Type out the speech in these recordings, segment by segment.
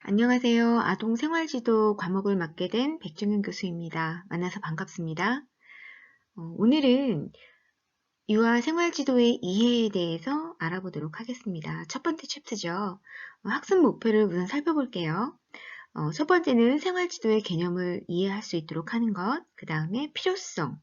안녕하세요. 아동생활지도 과목을 맡게 된 백종윤 교수입니다. 만나서 반갑습니다. 오늘은 유아 생활지도의 이해에 대해서 알아보도록 하겠습니다. 첫 번째 챕터죠. 학습 목표를 우선 살펴볼게요. 첫 번째는 생활지도의 개념을 이해할 수 있도록 하는 것, 그 다음에 필요성,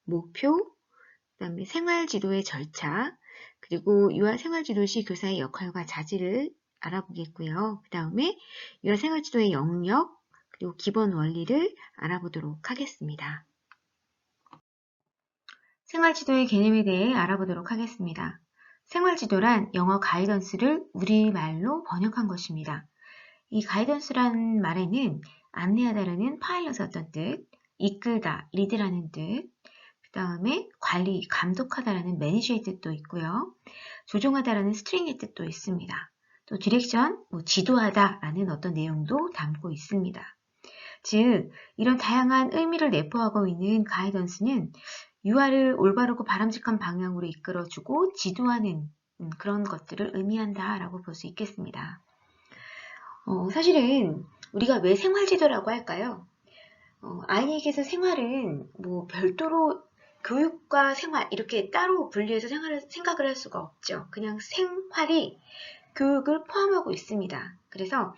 목표, 그 다음에 생활지도의 절차, 그리고 유아 생활지도시 교사의 역할과 자질을 알아보겠고요. 그 다음에 유아 생활지도의 영역, 그리고 기본 원리를 알아보도록 하겠습니다. 생활지도의 개념에 대해 알아보도록 하겠습니다. 생활지도란 영어 가이던스를 우리말로 번역한 것입니다. 이 가이던스란 말에는 안내하다라는 파일럿의 어떤 뜻, 이끌다, 리드라는 뜻, 그 다음에 관리, 감독하다라는 매니저의 뜻도 있고요. 조종하다라는 스트링의 뜻도 있습니다. 또 디렉션, 지도하다라는 어떤 내용도 담고 있습니다. 즉, 이런 다양한 의미를 내포하고 있는 가이던스는 유아를 올바르고 바람직한 방향으로 이끌어주고 지도하는 그런 것들을 의미한다라고 볼 수 있겠습니다. 사실은 우리가 왜 생활지도라고 할까요? 아이에게서 생활은 별도로 교육과 생활 이렇게 따로 분리해서 생각을 할 수가 없죠. 그냥 생활이 교육을 포함하고 있습니다. 그래서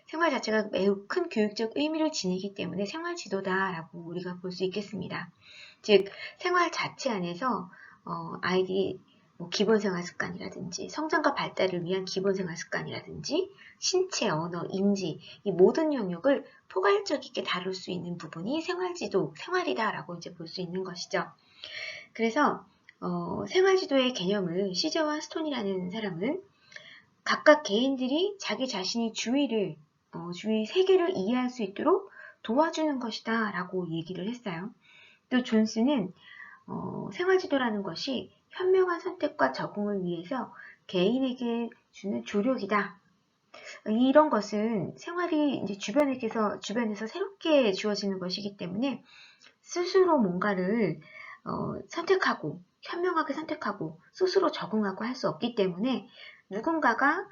생활 자체가 매우 큰 교육적 의미를 지니기 때문에 생활지도다라고 우리가 볼 수 있겠습니다. 즉 생활 자체 안에서 아이들이 기본생활습관이라든지 성장과 발달을 위한 기본생활습관이라든지 신체, 언어, 인지 이 모든 영역을 포괄적 있게 다룰 수 있는 부분이 생활지도, 생활이다라고 이제 볼 수 있는 것이죠. 그래서 생활지도의 개념을 시저와 스톤이라는 사람은 각각 개인들이 자기 자신의 주위 세계를 이해할 수 있도록 도와주는 것이다 라고 얘기를 했어요. 또 존스는 생활지도라는 것이 현명한 선택과 적응을 위해서 개인에게 주는 조력이다. 이런 것은 생활이 이제 주변에서 새롭게 주어지는 것이기 때문에 스스로 뭔가를 선택하고 현명하게 선택하고 스스로 적응하고 할 수 없기 때문에 누군가가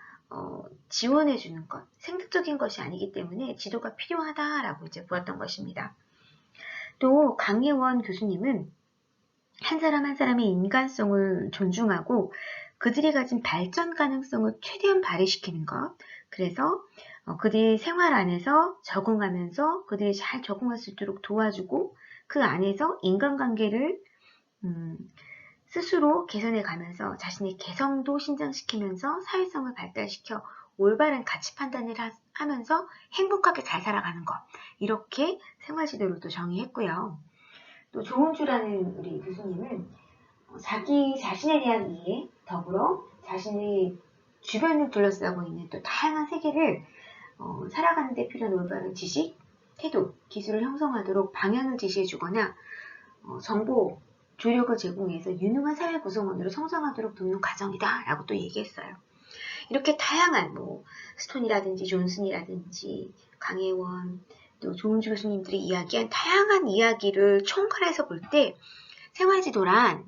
지원해주는 것, 생각적인 것이 아니기 때문에 지도가 필요하다라고 이제 보았던 것입니다. 또 강예원 교수님은 한 사람 한 사람의 인간성을 존중하고 그들이 가진 발전 가능성을 최대한 발휘시키는 것. 그래서 그들이 생활 안에서 적응하면서 그들이 잘 적응할 수 있도록 도와주고 그 안에서 인간관계를 스스로 개선해 가면서 자신의 개성도 신장시키면서 사회성을 발달시켜 올바른 가치 판단을 하면서 행복하게 잘 살아가는 것. 이렇게 생활지도를 또 정의했고요. 또 조은주라는 우리 교수님은 자기 자신에 대한 이해, 더불어 자신의 주변을 둘러싸고 있는 또 다양한 세계를 살아가는 데 필요한 올바른 지식, 태도, 기술을 형성하도록 방향을 제시해주거나 정보, 조력을 제공해서 유능한 사회 구성원으로 성장하도록 돕는 과정이다 라고 또 얘기했어요. 이렇게 다양한 스톤이라든지 존슨이라든지 강혜원 또 조은주 교수님들이 이야기한 다양한 이야기를 총괄해서 볼 때 생활지도란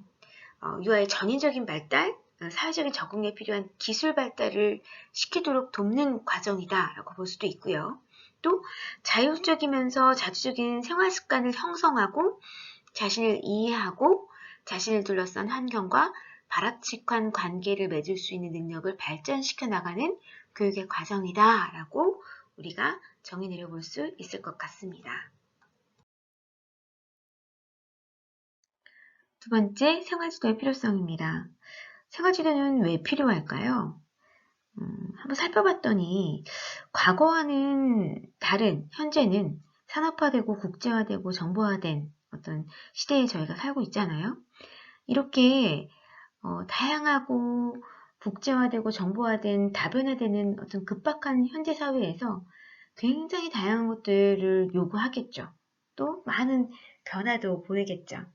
유아의 전인적인 발달, 사회적인 적응에 필요한 기술 발달을 시키도록 돕는 과정이다 라고 볼 수도 있고요. 또 자율적이면서 자주적인 생활 습관을 형성하고 자신을 이해하고 자신을 둘러싼 환경과 바람직한 관계를 맺을 수 있는 능력을 발전시켜 나가는 교육의 과정이다 라고 우리가 정의 내려볼 수 있을 것 같습니다. 두 번째, 생활지도의 필요성입니다. 생활지도는 왜 필요할까요? 한번 살펴봤더니 과거와는 다른 현재는 산업화되고 국제화되고 정보화된 어떤 시대에 저희가 살고 있잖아요. 이렇게 다양하고 국제화되고 정보화된 다변화되는 어떤 급박한 현재 사회에서 굉장히 다양한 것들을 요구하겠죠. 또 많은 변화도 보이겠죠.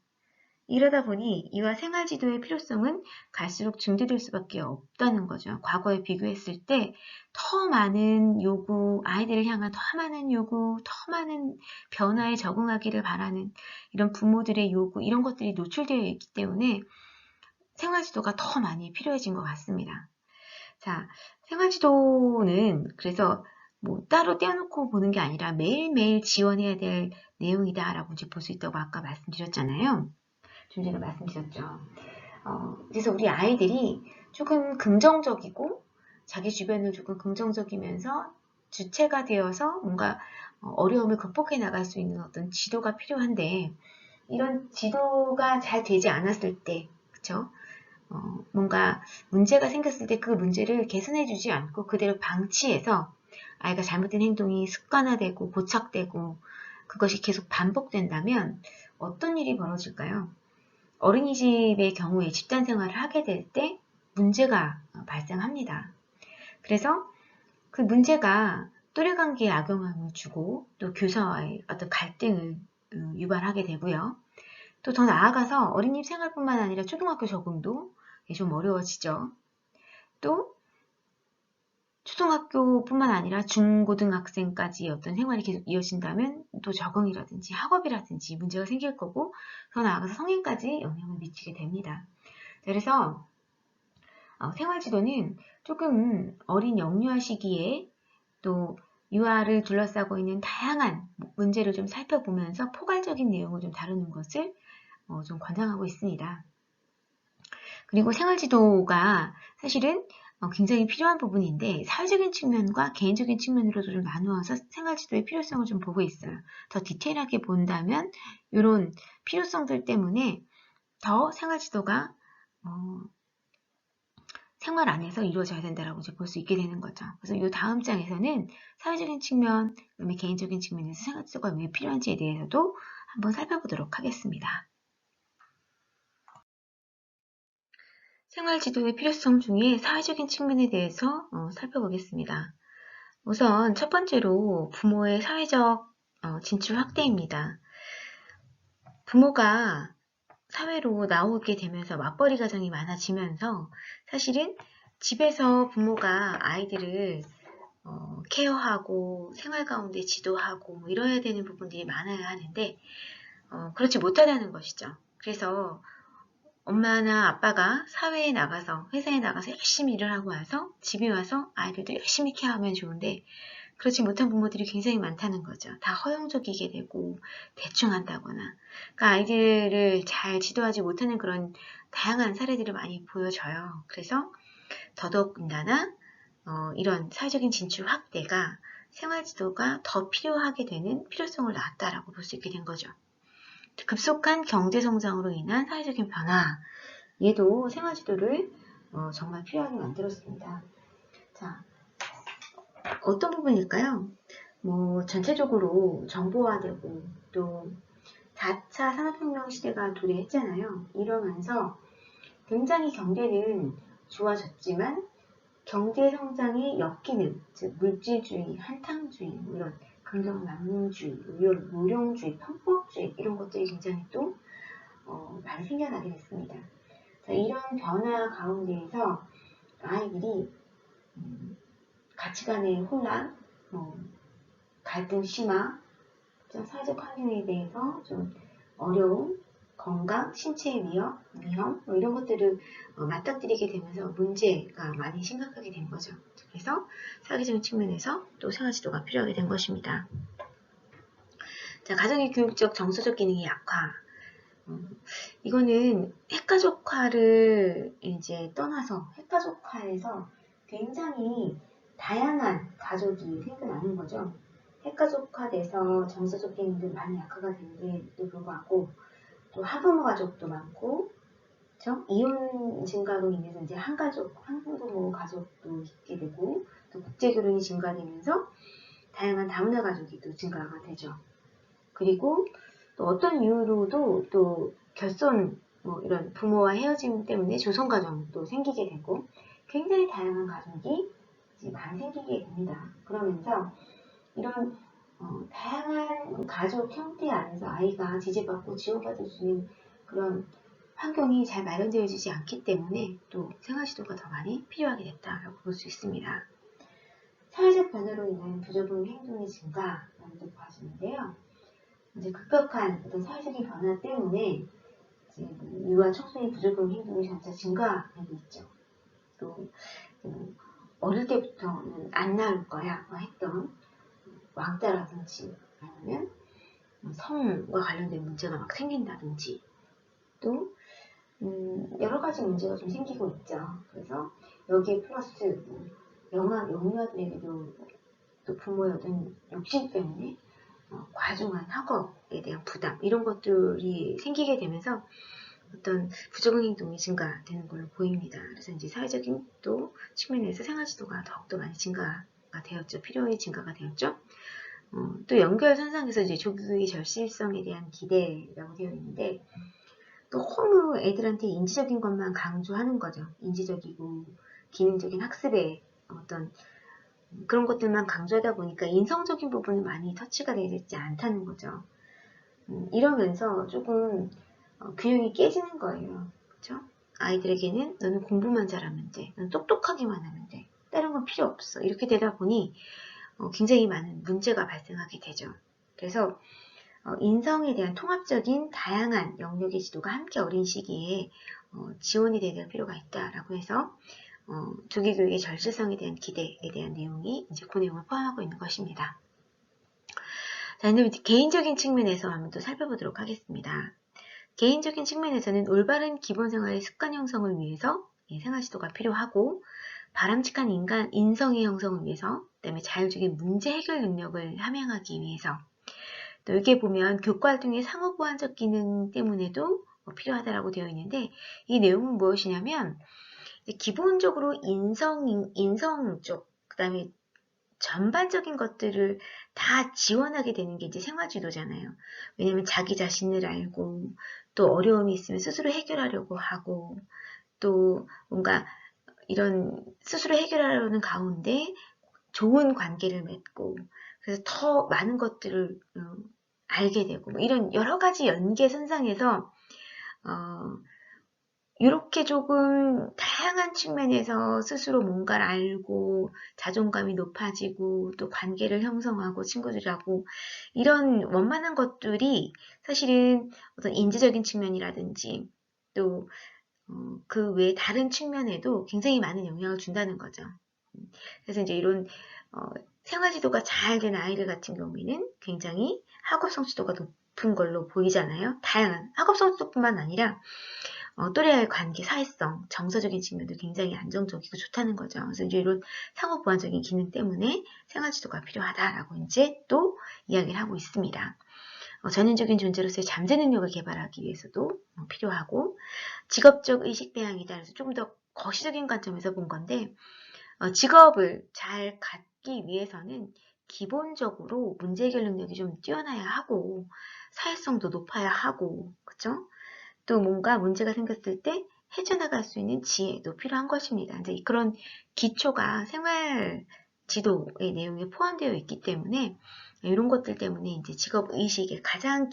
이러다 보니 이와 생활지도의 필요성은 갈수록 증대될 수밖에 없다는 거죠. 과거에 비교했을 때 더 많은 요구, 아이들을 향한 더 많은 요구, 더 많은 변화에 적응하기를 바라는 이런 부모들의 요구, 이런 것들이 노출되어 있기 때문에 생활지도가 더 많이 필요해진 것 같습니다. 자, 생활지도는 그래서 뭐 따로 떼어놓고 보는 게 아니라 매일매일 지원해야 될 내용이다라고 이제 볼 수 있다고 아까 말씀드렸잖아요. 좀 전에 말씀드렸죠. 그래서 우리 아이들이 조금 긍정적이고 자기 주변을 조금 긍정적이면서 주체가 되어서 뭔가 어려움을 극복해 나갈 수 있는 어떤 지도가 필요한데, 이런 지도가 잘 되지 않았을 때, 그쵸? 뭔가 문제가 생겼을 때 그 문제를 개선해 주지 않고 그대로 방치해서 아이가 잘못된 행동이 습관화되고 고착되고 그것이 계속 반복된다면 어떤 일이 벌어질까요? 어린이집의 경우에 집단 생활을 하게 될 때 문제가 발생합니다. 그래서 그 문제가 또래 관계에 악영향을 주고 또 교사와의 어떤 갈등을 유발하게 되고요. 또 더 나아가서 어린이집 생활뿐만 아니라 초등학교 적응도 좀 어려워지죠. 또 초등학교뿐만 아니라 중고등학생까지 어떤 생활이 계속 이어진다면 또 적응이라든지 학업이라든지 문제가 생길 거고, 더 나아가서 성인까지 영향을 미치게 됩니다. 그래서 생활지도는 조금 어린 영유아 시기에 또 유아를 둘러싸고 있는 다양한 문제를 좀 살펴보면서 포괄적인 내용을 좀 다루는 것을 좀 권장하고 있습니다. 그리고 생활지도가 사실은 굉장히 필요한 부분인데, 사회적인 측면과 개인적인 측면으로도 좀 나누어서 생활지도의 필요성을 좀 보고 있어요. 더 디테일하게 본다면 이런 필요성들 때문에 더 생활지도가 생활 안에서 이루어져야 된다고 볼 수 있게 되는 거죠. 그래서 이 다음 장에서는 사회적인 측면, 그다음에 개인적인 측면에서 생활지도가 왜 필요한지에 대해서도 한번 살펴보도록 하겠습니다. 생활지도의 필요성 중에 사회적인 측면에 대해서 살펴보겠습니다. 우선 첫 번째로 부모의 사회적 진출 확대입니다. 부모가 사회로 나오게 되면서 맞벌이 가정이 많아지면서 사실은 집에서 부모가 아이들을 케어하고 생활 가운데 지도하고 뭐 이뤄야 되는 부분들이 많아야 하는데 그렇지 못하다는 것이죠. 그래서 엄마나 아빠가 사회에 나가서 회사에 나가서 열심히 일을 하고 와서 집에 와서 아이들도 열심히 케어하면 좋은데 그렇지 못한 부모들이 굉장히 많다는 거죠. 다 허용적이게 되고 대충 한다거나, 그러니까 아이들을 잘 지도하지 못하는 그런 다양한 사례들을 많이 보여져요. 그래서 더더군다나 이런 사회적인 진출 확대가 생활지도가 더 필요하게 되는 필요성을 낳았다라고 볼 수 있게 된 거죠. 급속한 경제성장으로 인한 사회적인 변화, 얘도 생활지도를 정말 필요하게 만들었습니다. 자, 어떤 부분일까요? 뭐 전체적으로 정보화되고 또 4차 산업혁명 시대가 도래했잖아요. 이러면서 굉장히 경제는 좋아졌지만 경제성장의 역기능, 즉 물질주의, 한탕주의, 뭐 이런 긍정만능주의, 무용주의, 편법주의 이런 것들이 굉장히 또 많이 생겨나게 됐습니다. 자, 이런 변화 가운데에서 아이들이 가치관의 혼란, 갈등 심화, 사회적 환경에 대해서 좀 어려움, 건강, 신체의 위험 뭐 이런 것들을 맞닥뜨리게 되면서 문제가 많이 심각하게 된 거죠. 그래서 사회적인 측면에서 또 생활지도가 필요하게 된 것입니다. 자, 가정의 교육적 정서적 기능의 약화. 이거는 핵가족화를 이제 떠나서 핵가족화에서 굉장히 다양한 가족이 생겨나는 거죠. 핵가족화돼서 정서적 기능도 많이 약화가 되는데도 불구하고 또 하부모 가족도 많고, 그렇죠? 이혼 증가로 인해서 이제 한가족, 한부모 가족도 있게 되고 또 국제결혼이 증가되면서 다양한 다문화 가족이 또 증가가 되죠. 그리고 또 어떤 이유로도 또 결손, 뭐 이런 부모와 헤어짐 때문에 조성가정도 생기게 되고 굉장히 다양한 가족이 이제 많이 생기게 됩니다. 그러면서 이런 다양한 가족 형태 안에서 아이가 지지받고 지원받을 수 있는 그런 환경이 잘 마련되어지지 않기 때문에 또 생활지도가 더 많이 필요하게 됐다고 볼 수 있습니다. 사회적 변화로 인한 부적응 행동의 증가라고도 봐지는데요. 이제 급격한 어떤 사회적인 변화 때문에 이제 유아 청소년 부적응 행동이 점차 증가하고 있죠. 또 어릴 때부터는 안 나올 거야 했던 왕따라든지 아니면 성과 관련된 문제가 막 생긴다든지 또 여러 가지 문제가 좀 생기고 있죠. 그래서 여기에 플러스 영유아들에게도 또 부모의 어떤 욕심 때문에 과중한 학업에 대한 부담 이런 것들이 생기게 되면서 어떤 부적응 행동이 증가되는 걸로 보입니다. 그래서 이제 사회적인 또 측면에서 생활지도가 더욱더 많이 증가가 되었죠. 필요의 증가가 되었죠. 또 연결선상에서 이제 조교의 절실성에 대한 기대라고 되어 있는데 또 너무 애들한테 인지적인 것만 강조하는 거죠. 인지적이고 기능적인 학습의 어떤 그런 것들만 강조하다 보니까 인성적인 부분은 많이 터치가 되지 않다는 거죠. 이러면서 조금 균형이 깨지는 거예요. 그렇죠? 아이들에게는 너는 공부만 잘하면 돼. 넌 똑똑하기만 하면 돼. 다른 건 필요 없어. 이렇게 되다 보니 굉장히 많은 문제가 발생하게 되죠. 그래서 인성에 대한 통합적인 다양한 영역의 지도가 함께 어린 시기에 지원이 되어야 필요가 있다라고 해서 조기교육의 절실성에 대한 기대에 대한 내용이 이제 그 내용을 포함하고 있는 것입니다. 자, 이제 개인적인 측면에서 한번 또 살펴보도록 하겠습니다. 개인적인 측면에서는 올바른 기본생활의 습관 형성을 위해서 생활지도가 필요하고 바람직한 인성의 형성을 위해서 그다음에 자율적인 문제 해결 능력을 함양하기 위해서 또 여기에 보면 교과활동의 상호보완적 기능 때문에도 필요하다라고 되어 있는데 이 내용은 무엇이냐면 기본적으로 인성 쪽 그다음에 전반적인 것들을 다 지원하게 되는 게 이제 생활지도잖아요. 왜냐면 자기 자신을 알고 또 어려움이 있으면 스스로 해결하려고 하고 또 뭔가 이런 스스로 해결하려는 가운데 좋은 관계를 맺고 그래서 더 많은 것들을 알게 되고 뭐 이런 여러 가지 연계선상에서 이렇게 조금 다양한 측면에서 스스로 뭔가를 알고 자존감이 높아지고 또 관계를 형성하고 친구들하고 이런 원만한 것들이 사실은 어떤 인지적인 측면이라든지 또 그 외에 다른 측면에도 굉장히 많은 영향을 준다는 거죠. 그래서 이제 이런 생활지도가 잘 된 아이들 같은 경우에는 굉장히 학업 성취도가 높은 걸로 보이잖아요. 다양한 학업 성취도뿐만 아니라 또래와의 관계, 사회성, 정서적인 측면도 굉장히 안정적이고 좋다는 거죠. 그래서 이제 이런 상호 보완적인 기능 때문에 생활지도가 필요하다라고 이제 또 이야기를 하고 있습니다. 전인적인 존재로서의 잠재 능력을 개발하기 위해서도 필요하고 직업적 의식 배양이다. 그래서 조금 더 거시적인 관점에서 본 건데 직업을 잘 갖기 위해서는 기본적으로 문제 해결 능력이 좀 뛰어나야 하고 사회성도 높아야 하고 그렇죠? 또 뭔가 문제가 생겼을 때 헤쳐나갈 수 있는 지혜도 필요한 것입니다. 이제 그런 기초가 생활 지도의 내용에 포함되어 있기 때문에 이런 것들 때문에 이제 직업 의식의 가장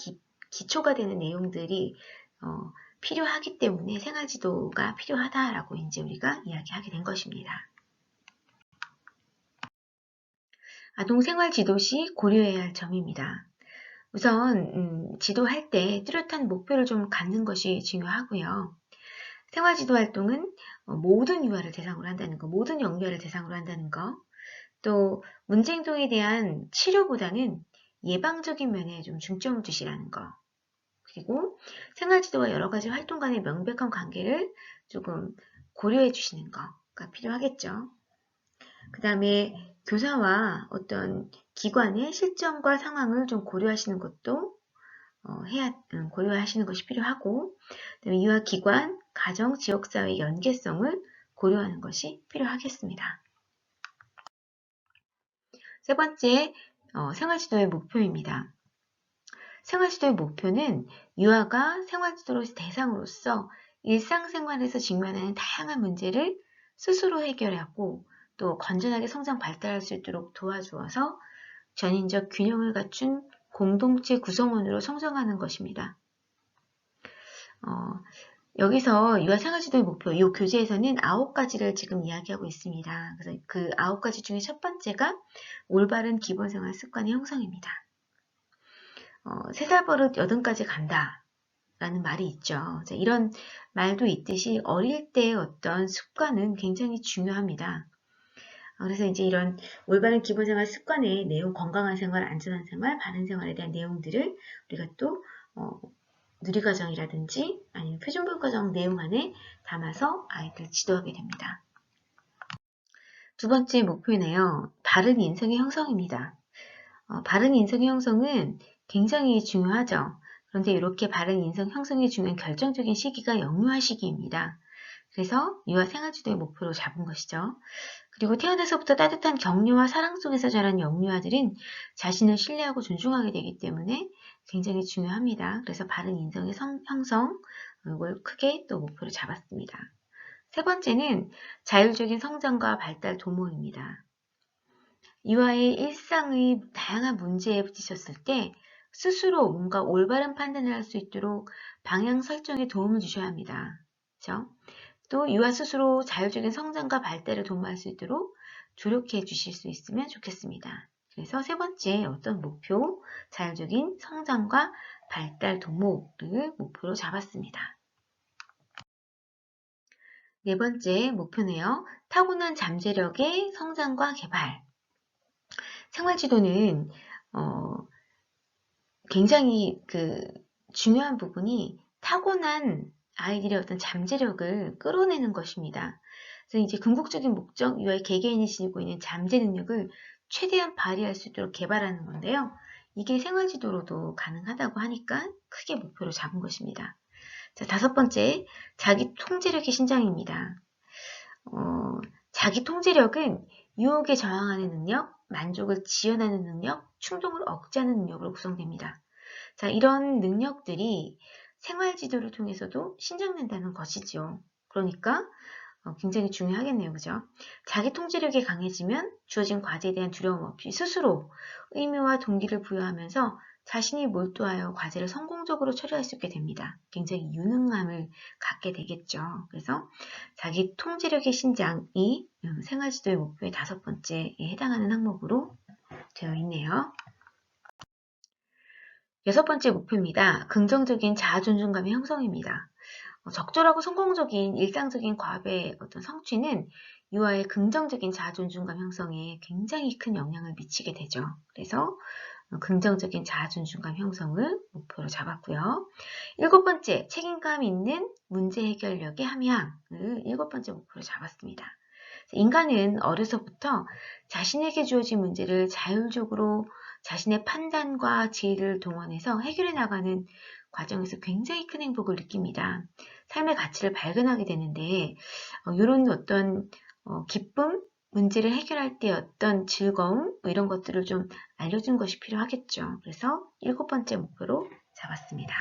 기초가 되는 내용들이 필요하기 때문에 생활 지도가 필요하다라고 이제 우리가 이야기하게 된 것입니다. 아동 생활 지도 시 고려해야 할 점입니다. 우선 지도할 때 뚜렷한 목표를 좀 갖는 것이 중요하고요. 생활지도 활동은 모든 유아를 대상으로 한다는 거, 모든 영유아를 대상으로 한다는 거, 또 문제행동에 대한 치료보다는 예방적인 면에 좀 중점을 두시라는 거, 그리고 생활지도와 여러 가지 활동 간의 명백한 관계를 조금 고려해 주시는 거가 필요하겠죠. 그 다음에 교사와 어떤 기관의 실정과 상황을 좀 고려하시는 것도 고려하시는 것이 필요하고, 그다음에 유아 기관, 가정, 지역사회의 연계성을 고려하는 것이 필요하겠습니다. 세 번째, 생활지도의 목표입니다. 생활지도의 목표는 유아가 생활지도로 대상으로서 일상생활에서 직면하는 다양한 문제를 스스로 해결하고 또 건전하게 성장 발달할 수 있도록 도와주어서 전인적 균형을 갖춘 공동체 구성원으로 성장하는 것입니다. 여기서 유아 생활지도의 목표, 이 교재에서는 9가지를 지금 이야기하고 있습니다. 그래서 그 9가지 중에 첫 번째가 올바른 기본생활 습관의 형성입니다. 3살 버릇 8가지 간다 라는 말이 있죠. 이런 말도 있듯이 어릴 때의 어떤 습관은 굉장히 중요합니다. 그래서 이제 이런 올바른 기본생활 습관의 내용, 건강한 생활, 안전한 생활, 바른 생활에 대한 내용들을 우리가 또 누리과정이라든지 아니면 표준교과정 내용 안에 담아서 아이들 지도하게 됩니다. 두 번째 목표네요. 바른 인성의 형성입니다. 바른 인성의 형성은 굉장히 중요하죠. 그런데 이렇게 바른 인성 형성이 중요한 결정적인 시기가 영유아 시기입니다. 그래서 유아 생활지도의 목표로 잡은 것이죠. 그리고 태어나서부터 따뜻한 격려와 사랑 속에서 자란 영유아들은 자신을 신뢰하고 존중하게 되기 때문에 굉장히 중요합니다. 그래서 바른 인성의 형성, 이걸 크게 또 목표로 잡았습니다. 세 번째는 자율적인 성장과 발달 도모입니다. 유아의 일상의 다양한 문제에 부딪혔을 때 스스로 뭔가 올바른 판단을 할 수 있도록 방향 설정에 도움을 주셔야 합니다. 그렇죠? 또 유아 스스로 자율적인 성장과 발달을 도모할 수 있도록 조력해 주실 수 있으면 좋겠습니다. 그래서 세 번째 어떤 목표, 자율적인 성장과 발달 도모를 목표로 잡았습니다. 네 번째 목표네요. 타고난 잠재력의 성장과 개발. 생활지도는 굉장히 중요한 부분이 타고난 아이들의 어떤 잠재력을 끌어내는 것입니다. 그래서 이제 궁극적인 목적, 유아의 개개인이 지니고 있는 잠재 능력을 최대한 발휘할 수 있도록 개발하는 건데요. 이게 생활지도로도 가능하다고 하니까 크게 목표로 잡은 것입니다. 자, 다섯 번째, 자기 통제력의 신장입니다. 자기 통제력은 유혹에 저항하는 능력, 만족을 지연하는 능력, 충동을 억제하는 능력으로 구성됩니다. 자, 이런 능력들이 생활지도를 통해서도 신장된다는 것이죠. 그러니까 굉장히 중요하겠네요. 그죠? 자기 통제력이 강해지면 주어진 과제에 대한 두려움 없이 스스로 의미와 동기를 부여하면서 자신이 몰두하여 과제를 성공적으로 처리할 수 있게 됩니다. 굉장히 유능함을 갖게 되겠죠. 그래서 자기 통제력의 신장이 생활지도의 목표의 다섯 번째에 해당하는 항목으로 되어 있네요. 여섯 번째 목표입니다. 긍정적인 자아 존중감의 형성입니다. 적절하고 성공적인 일상적인 과업의 어떤 성취는 유아의 긍정적인 자아 존중감 형성에 굉장히 큰 영향을 미치게 되죠. 그래서 긍정적인 자아 존중감 형성을 목표로 잡았고요. 일곱 번째, 책임감 있는 문제 해결력의 함양을 일곱 번째 목표로 잡았습니다. 인간은 어려서부터 자신에게 주어진 문제를 자율적으로 자신의 판단과 지혜를 동원해서 해결해 나가는 과정에서 굉장히 큰 행복을 느낍니다. 삶의 가치를 발견하게 되는데 이런 어떤 기쁨, 문제를 해결할 때 어떤 즐거움 이런 것들을 좀 알려준 것이 필요하겠죠. 그래서 일곱 번째 목표로 잡았습니다.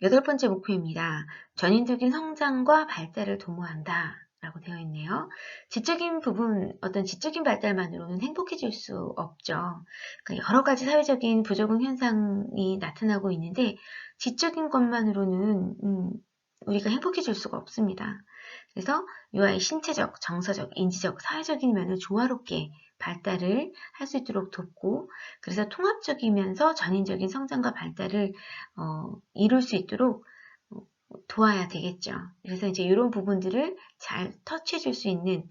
여덟 번째 목표입니다. 전인적인 성장과 발달을 도모한다 라고 되어 있네요. 지적인 부분, 어떤 지적인 발달만으로는 행복해질 수 없죠. 그러니까 여러 가지 사회적인 부적응 현상이 나타나고 있는데 지적인 것만으로는 우리가 행복해질 수가 없습니다. 그래서 유아의 신체적, 정서적, 인지적, 사회적인 면을 조화롭게 발달을 할 수 있도록 돕고 그래서 통합적이면서 전인적인 성장과 발달을 이룰 수 있도록 도와야 되겠죠. 그래서 이제 이런 부분들을 잘 터치해 줄 수 있는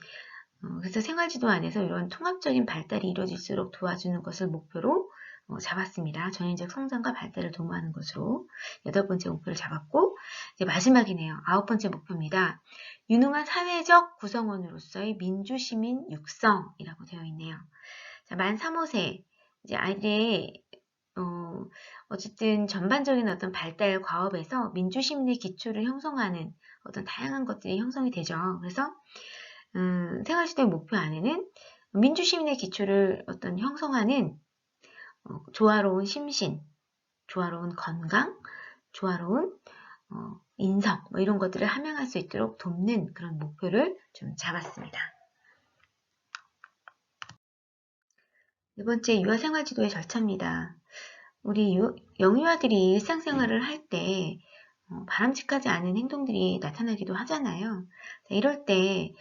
그래서 생활지도 안에서 이런 통합적인 발달이 이루어질수록 도와주는 것을 목표로 잡았습니다. 전인적 성장과 발달을 도모하는 것으로 여덟 번째 목표를 잡았고 이제 마지막이네요. 아홉 번째 목표입니다. 유능한 사회적 구성원으로서의 민주시민 육성이라고 되어 있네요. 자, 만 3, 5세 이제 아이들의 어쨌든 전반적인 어떤 발달 과업에서 민주시민의 기초를 형성하는 어떤 다양한 것들이 형성이 되죠. 그래서 생활지도의 목표 안에는 민주시민의 기초를 어떤 형성하는 조화로운 심신, 조화로운 건강, 조화로운 인성 뭐 이런 것들을 함양할 수 있도록 돕는 그런 목표를 좀 잡았습니다. 네 번째 유아생활지도의 절차입니다. 우리 영유아들이 일상생활을 할 때 바람직하지 않은 행동들이 나타나기도 하잖아요. 이럴 때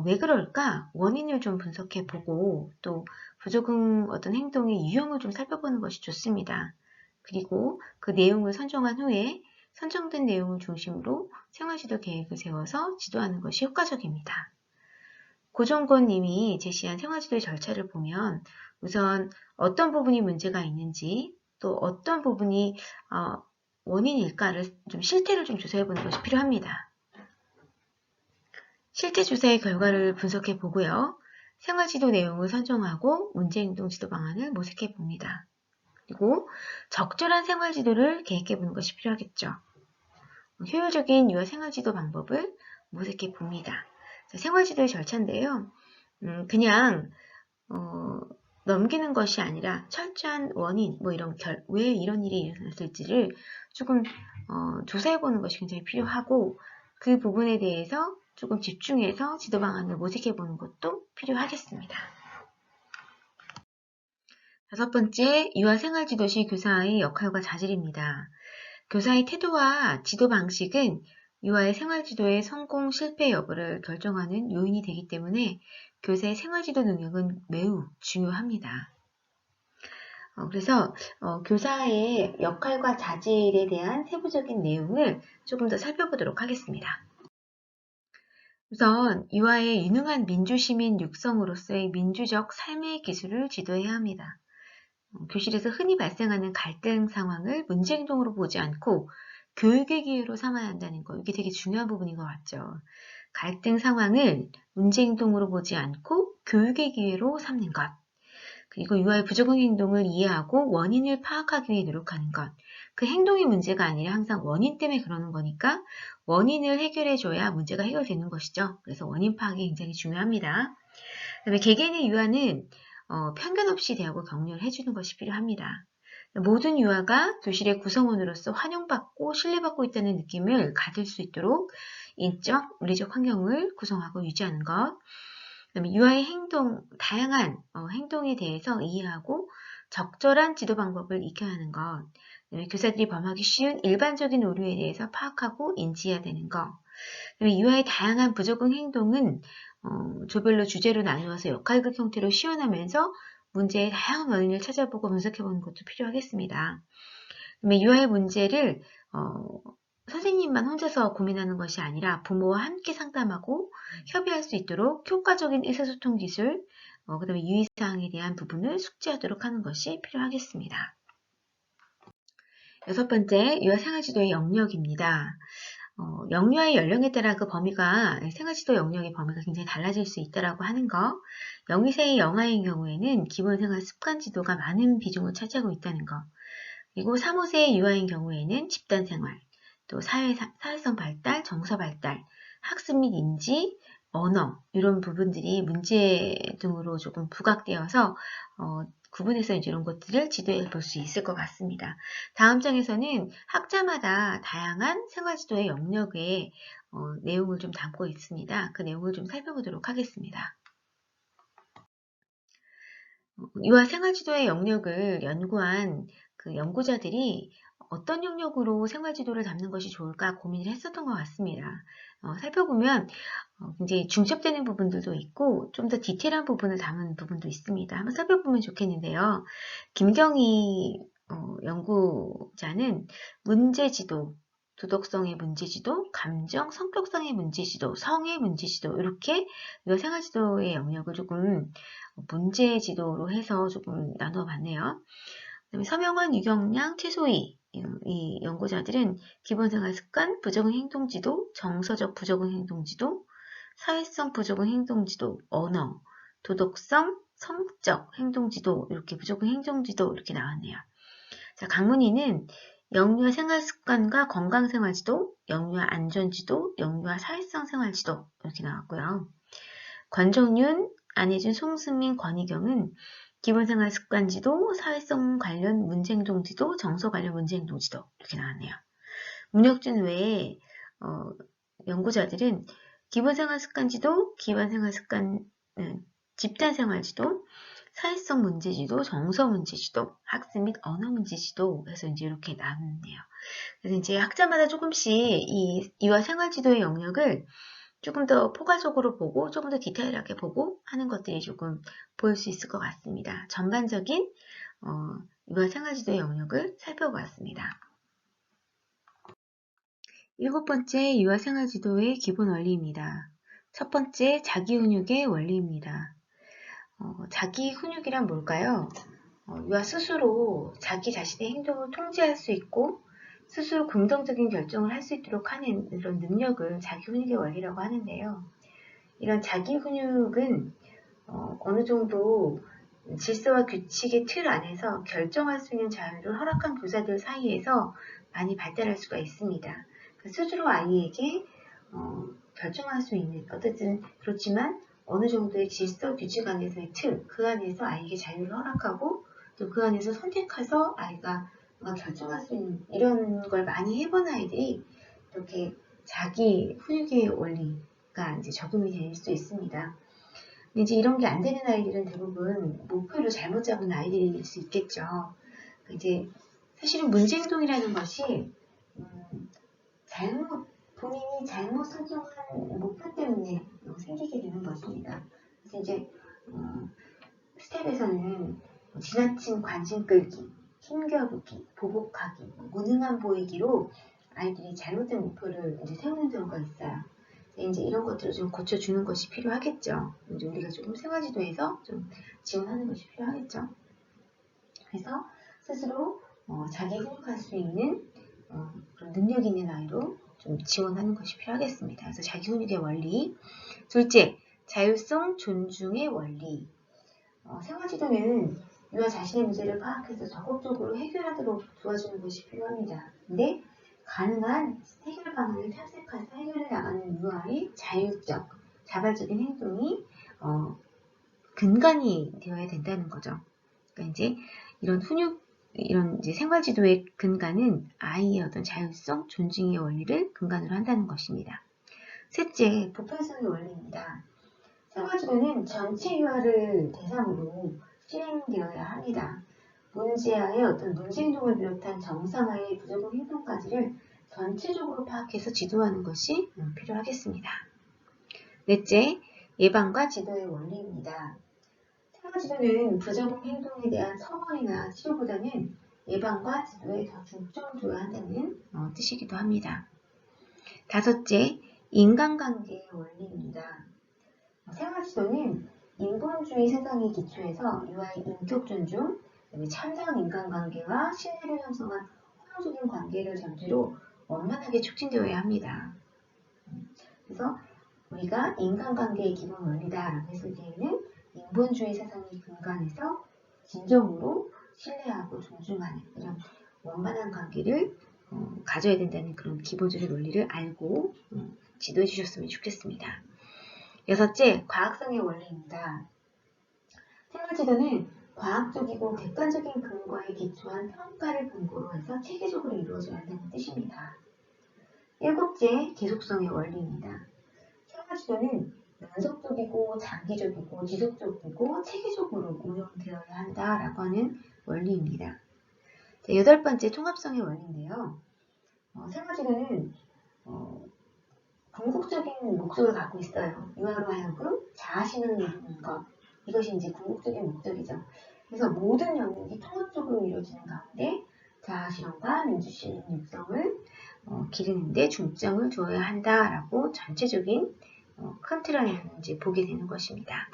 왜 그럴까? 원인을 좀 분석해 보고 또 부적응 어떤 행동의 유형을 좀 살펴보는 것이 좋습니다. 그리고 그 내용을 선정한 후에 선정된 내용을 중심으로 생활지도 계획을 세워서 지도하는 것이 효과적입니다. 고종건 님이 제시한 생활지도의 절차를 보면 우선 어떤 부분이 문제가 있는지 또 어떤 부분이 원인일까를 좀 실태를 좀 조사해 보는 것이 필요합니다. 실태 조사의 결과를 분석해 보고요. 생활지도 내용을 선정하고 문제행동 지도 방안을 모색해 봅니다. 그리고 적절한 생활지도를 계획해 보는 것이 필요하겠죠. 효율적인 유아 생활지도 방법을 모색해 봅니다. 생활지도의 절차인데요. 그냥 넘기는 것이 아니라 철저한 원인, 왜 이런 일이 일어났을지를 조금 조사해 보는 것이 굉장히 필요하고 그 부분에 대해서 조금 집중해서 지도 방안을 모색해 보는 것도 필요하겠습니다. 5번째, 유아 생활지도시 교사의 역할과 자질입니다. 교사의 태도와 지도 방식은 유아의 생활지도의 성공, 실패 여부를 결정하는 요인이 되기 때문에 교사의 생활지도 능력은 매우 중요합니다. 그래서 교사의 역할과 자질에 대한 세부적인 내용을 조금 더 살펴보도록 하겠습니다. 우선 유아의 유능한 민주시민 육성으로서의 민주적 삶의 기술을 지도해야 합니다. 교실에서 흔히 발생하는 갈등 상황을 문제행동으로 보지 않고 교육의 기회로 삼아야 한다는 거, 이게 되게 중요한 부분인 것 같죠. 갈등 상황을 문제행동으로 보지 않고 교육의 기회로 삼는 것. 그리고 유아의 부적응 행동을 이해하고 원인을 파악하기 위해 노력하는 것. 그 행동이 문제가 아니라 항상 원인 때문에 그러는 거니까 원인을 해결해줘야 문제가 해결되는 것이죠. 그래서 원인 파악이 굉장히 중요합니다. 그다음에 개개인의 유아는 편견 없이 대하고 격려를 해주는 것이 필요합니다. 모든 유아가 교실의 구성원으로서 환영받고 신뢰받고 있다는 느낌을 가질 수 있도록 인적, 물리적 환경을 구성하고 유지하는 것. 그다음에 유아의 다양한 행동에 대해서 이해하고 적절한 지도 방법을 익혀야 하는 것. 그다음에 교사들이 범하기 쉬운 일반적인 오류에 대해서 파악하고 인지해야 되는 것. 그다음에 유아의 다양한 부적응 행동은 조별로 주제로 나누어서 역할극 형태로 시연하면서 문제의 다양한 원인을 찾아보고 분석해보는 것도 필요하겠습니다. 그다음에 유아의 문제를 선생님만 혼자서 고민하는 것이 아니라 부모와 함께 상담하고 협의할 수 있도록 효과적인 의사소통 기술, 그 다음에 유의사항에 대한 부분을 숙지하도록 하는 것이 필요하겠습니다. 6번째, 유아 생활지도의 영역입니다. 영유아의 연령에 따라 그 범위가, 생활지도 영역의 범위가 굉장히 달라질 수 있다고 하는 거. 0~2세의 영아인 경우에는 기본생활 습관지도가 많은 비중을 차지하고 있다는 거. 그리고 3~5세의 유아인 경우에는 집단생활, 또 사회성 발달, 정서 발달, 학습 및 인지, 언어 이런 부분들이 문제 등으로 조금 부각되어서 구분해서 이제 이런 것들을 지도해 볼 수 있을 것 같습니다. 다음 장에서는 학자마다 다양한 생활지도의 영역의 내용을 좀 담고 있습니다. 그 내용을 좀 살펴보도록 하겠습니다. 유아 생활지도의 영역을 연구한 그 연구자들이 어떤 영역으로 생활지도를 담는 것이 좋을까 고민을 했었던 것 같습니다. 살펴보면 굉장히 중첩되는 부분들도 있고 좀 더 디테일한 부분을 담은 부분도 있습니다. 한번 살펴보면 좋겠는데요. 김경희 연구자는 문제지도, 도덕성의 문제지도, 감정, 성격성의 문제지도, 성의 문제지도 이렇게 유아 생활지도의 영역을 조금 문제지도로 해서 조금 나눠봤네요. 그다음에 서명환, 유경량, 최소희 이 연구자들은 기본생활 습관, 부적응 행동지도, 정서적 부적응 행동지도, 사회성 부적응 행동지도, 언어, 도덕성, 성적 행동지도 이렇게 부적응 행동지도 이렇게 나왔네요. 자, 강문희는 영유아 생활습관과 건강생활지도, 영유아 안전지도, 영유아 사회성 생활지도 이렇게 나왔고요. 권정윤, 안혜준, 송승민, 권희경은 기본생활 습관지도, 사회성 관련 문제행동지도, 정서 관련 문제행동지도 이렇게 나왔네요. 문혁준 외에 연구자들은 기본생활 습관지도, 기본생활 습관 집단생활지도, 사회성 문제지도, 정서 문제지도, 학습 및 언어 문제지도 해서 이제 이렇게 나눴네요. 그래서 이제 학자마다 조금씩 이 유아 생활지도의 영역을 조금 더 포괄적으로 보고 조금 더 디테일하게 보고 하는 것들이 조금 보일 수 있을 것 같습니다. 전반적인 유아 생활지도의 영역을 살펴보았습니다. 7번째 유아 생활지도의 기본 원리입니다. 첫 번째, 자기 훈육의 원리입니다. 자기 훈육이란 뭘까요? 유아 스스로 자기 자신의 행동을 통제할 수 있고 스스로 긍정적인 결정을 할 수 있도록 하는 이런 능력을 자기 훈육의 원리라고 하는데요. 이런 자기 훈육은 어느 정도 질서와 규칙의 틀 안에서 결정할 수 있는 자유를 허락한 교사들 사이에서 많이 발달할 수가 있습니다. 스스로 아이에게 결정할 수 있는, 어쨌든 그렇지만 어느 정도의 질서 규칙 안에서의 틀, 그 안에서 아이에게 자유를 허락하고 또 그 안에서 선택해서 아이가 결정할 수 있는 이런 걸 많이 해본 아이들이 이렇게 자기 훈육의 원리가 이제 적용이 될 수 있습니다. 이제 이런 게 안 되는 아이들은 대부분 목표를 잘못 잡은 아이들일 수 있겠죠. 이제 사실은 문제행동이라는 것이 본인이 잘못 설정한 목표 때문에 생기게 되는 것입니다. 그래서 이제 스텝에서는 지나친 관심 끌기, 힘겨루기, 보복하기, 무능한 보이기로 아이들이 잘못된 목표를 이제 세우는 경우가 있어요. 이제 이런 것들을 좀 고쳐주는 것이 필요하겠죠. 이제 우리가 조금 생활지도에서 좀 지원하는 것이 필요하겠죠. 그래서 스스로 자기 훈육할 수 있는 그런 능력 있는 아이로 좀 지원하는 것이 필요하겠습니다. 그래서 자기 훈육의 원리. 둘째, 자율성 존중의 원리. 생활지도는 유아 자신의 문제를 파악해서 적극적으로 해결하도록 도와주는 것이 필요합니다. 근데 가능한 해결 방안을 탐색해서 해결해 나가는 유아의 자율적, 자발적인 행동이 근간이 되어야 된다는 거죠. 그러니까 이제 이런 이제 생활지도의 근간은 아이의 어떤 자율성, 존중의 원리를 근간으로 한다는 것입니다. 셋째, 보편성의 원리입니다. 생활지도는 전체 유아를 대상으로 실행되어야 합니다. 문제아의 어떤 문제행동을 비롯한 정상아의 부적응 행동까지를 전체적으로 파악해서 지도하는 것이 필요하겠습니다. 넷째, 예방과 지도의 원리입니다. 생활지도는 부적응 행동에 대한 처벌이나 치료보다는 예방과 지도에 더 중점을 둬야 한다는 뜻이기도 합니다. 다섯째, 인간관계의 원리입니다. 생활지도는 인본주의 세상에 기초해서 유아의 인격 존중, 참다운 인간관계와 신뢰를 형성한 호영적인 관계를 전제로 원만하게 촉진되어야 합니다. 그래서 우리가 인간관계의 기본 원리다라고 했을 때에는 인본주의 세상의 근간에서 진정으로 신뢰하고 존중하는 이런 원만한 관계를 가져야 된다는 그런 기본적인 원리를 알고 지도해 주셨으면 좋겠습니다. 여섯째, 과학성의 원리입니다. 생활지도는 과학적이고 객관적인 근거에 기초한 평가를 근거로 해서 체계적으로 이루어져야 한다는 뜻입니다. 일곱째, 계속성의 원리입니다. 생활지도는 연속적이고 장기적이고 지속적이고 체계적으로 운영되어야 한다라고 하는 원리입니다. 자, 여덟 번째, 통합성의 원리인데요. 생활지도는 궁극적인 목적을 갖고 있어요. 유아로 하여금 자아실현을 이루는 것. 이것이 이제 궁극적인 목적이죠. 그래서 모든 영역이 통합적으로 이루어지는 가운데 자아실현과 민주주의 육성을 기르는 데 중점을 두어야 한다라고 전체적인 큰 틀 안에서 이제 보게 되는 것입니다.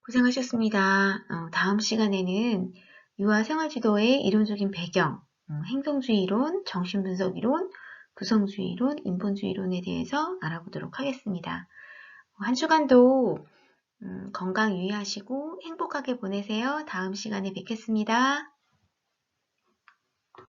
고생하셨습니다. 다음 시간에는 유아 생활지도의 이론적인 배경, 행동주의 이론, 정신분석 이론, 구성주의 이론, 인본주의 이론에 대해서 알아보도록 하겠습니다. 한 주간도 건강 유의하시고 행복하게 보내세요. 다음 시간에 뵙겠습니다.